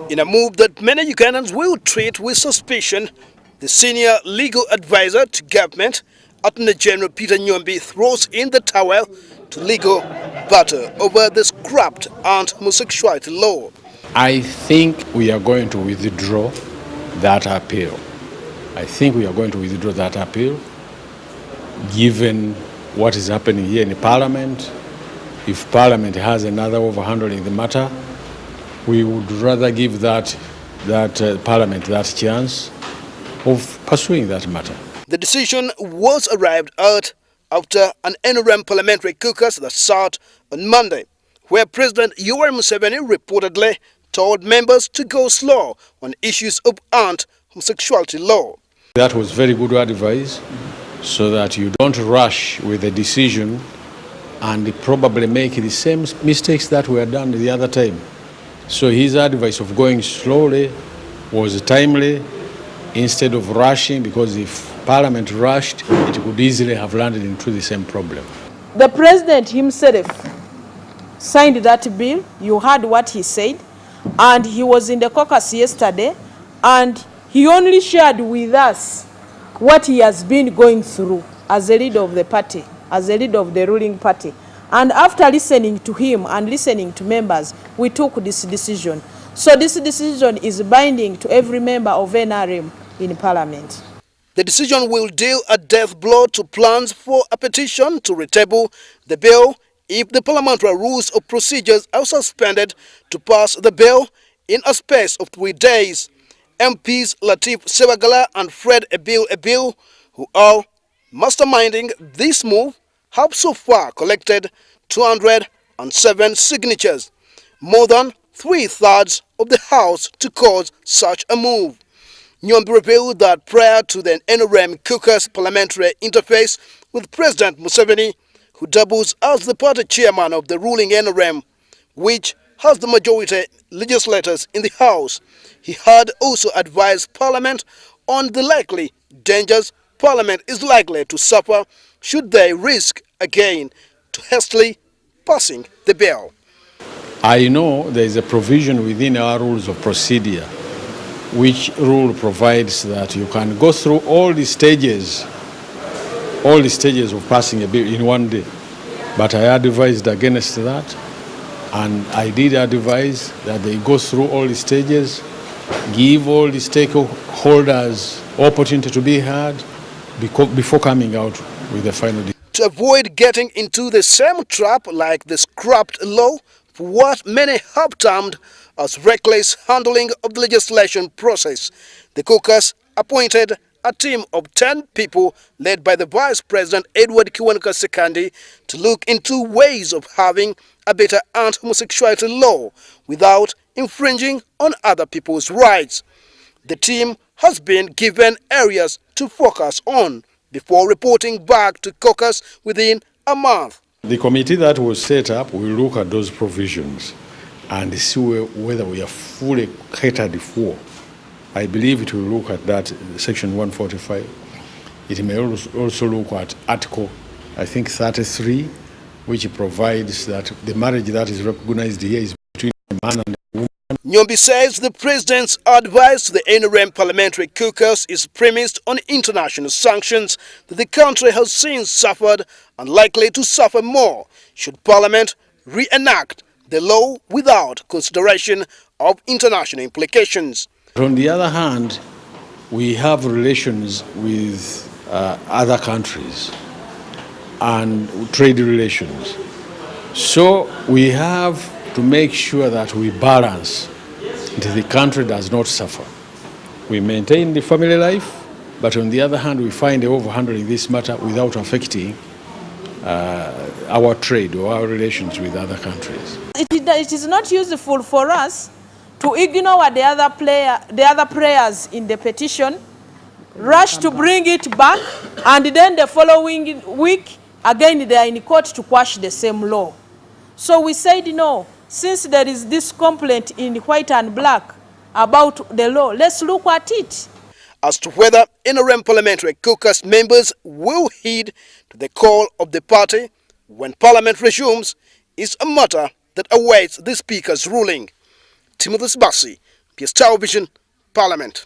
In a move that many Ugandans will treat with suspicion, the senior legal advisor to government, Attorney General Peter Nyombi, throws in the towel to legal battle over the scrapped anti-homosexuality law. I think we are going to withdraw that appeal. I think we are going to withdraw that appeal, given what is happening here in Parliament. If Parliament has another overhandling the matter, we would rather give that Parliament that chance of pursuing that matter. The decision was arrived at after an NRM Parliamentary caucus that sat on Monday, where President Museveni reportedly told members to go slow on issues of anti-homosexuality law. That was very good advice, so that you don't rush with a decision and probably make the same mistakes that were done the other time. So his advice of going slowly was timely instead of rushing, because if Parliament rushed, it could easily have landed into the same problem. The President himself signed that bill. You heard what he said, and he was in the caucus yesterday, and he only shared with us what he has been going through as a leader of the party, as a leader of the ruling party. And after listening to him and listening to members, we took this decision. So this decision is binding to every member of NRM in Parliament. The decision will deal a death blow to plans for a petition to retable the bill if the parliamentary rules of procedures are suspended to pass the bill in a space of 3 days. MPs Latif Sebagala and Fred Ebil, who are masterminding this move, have so far collected 207 signatures, more than 3/3 of the House to cause such a move. Nyombi revealed that prior to the NRM caucus parliamentary interface with President Museveni, who doubles as the party chairman of the ruling NRM, which has the majority legislators in the House, he had also advised Parliament on the likely dangers Parliament is likely to suffer should they risk again to hastily passing the bill. I know there is a provision within our rules of procedure which rule provides that you can go through all the stages of passing a bill in 1 day. But I advised against that, and I did advise that they go through all the stages, give all the stakeholders opportunity to be heard before coming out with the final decision. To avoid getting into the same trap like the scrapped law, for what many have termed as reckless handling of the legislation process, the caucus appointed a team of 10 people led by the Vice President Edward Kiwanuka Sekandi to look into ways of having a better anti-homosexuality law without infringing on other people's rights. The team has been given areas to focus on before reporting back to caucus within a month. The committee that was set up will look at those provisions and see whether we are fully catered for. I believe it will look at that, section 145. It may also look at article, I think 33, which provides that the marriage that is recognized here is between a man and a woman. Nyombi says the president's advice to the NRM Parliamentary caucus is premised on international sanctions that the country has since suffered and likely to suffer more should Parliament reenact the law without consideration of international implications. On the other hand, we have relations with other countries and trade relations. So we have to make sure that we balance until the country does not suffer. We maintain the family life, but on the other hand, we find a way of handling this matter without affecting our trade or our relations with other countries. It is not useful for us to ignore the other players in the petition, rush to bring it back, and then the following week, again they are in court to quash the same law. So we said no, since there is this complaint in white and black about the law, let's look at it. As to whether NRM Parliamentary caucus members will heed to the call of the party when Parliament resumes is a matter that awaits the Speaker's ruling. Timothy Sibasi, PS Television, Parliament.